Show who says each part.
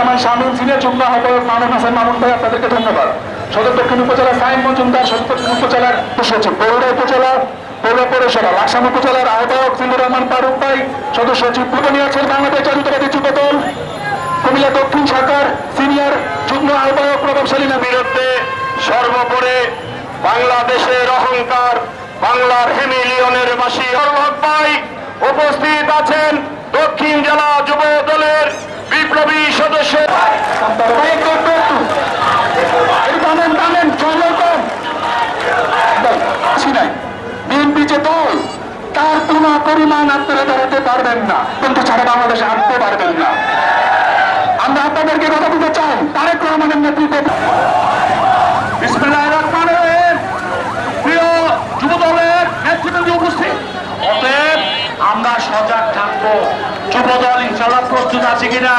Speaker 1: Rahman Shamim, senior যুগ্ম আহ্বায়ক মামুন হাসান মামুন ভাই, আপনাদেরকে ধন্যবাদ। সদর দক্ষিণ উপজেলা সাইম মজুমদার, সদর দক্ষিণ উপজেলার সচিব, বগুড়া উপজেলা পৌর পৌরসভা লাকসাম উপজেলার আহ্বায়ক জিল্লুর রহমান ফারুক ভাই, সদস্য সচিব পূরণী আছেন বাংলাদেশ জাতীয়তাবাদী যুবদল কুমিল্লা দক্ষিণ শাখার সিনিয়র যুগ্ম আহ্বায়ক প্রভাবশালী
Speaker 2: বিরুদ্ধে সর্বোপরি বাংলাদেশের অহংকার, বাংলার হেমিলিয়নের বাসী হক ভাই উপস্থিত আছেন। দক্ষিণ জেলা যুব দলের বিপ্লবী সদস্য
Speaker 1: বিএনপি যে দল, তার কোন পরিমাণ আপনারা দাঁড়াতে পারবেন না, কিন্তু ছাড়া বাংলাদেশে আনতে পারবেন না। আমরা আপনাদেরকে কথা দিতে চাই, তারেক রহমানের নেতৃত্বে
Speaker 2: বিসমিল্লাহির রহমানির রহিম। প্রিয় যুব দলের নেতৃবৃন্দ উপস্থিত, অতএব আমরা সজাগ থাকবো। যুব দল ইনশাআল্লাহ প্রস্তুত আছে কিনা?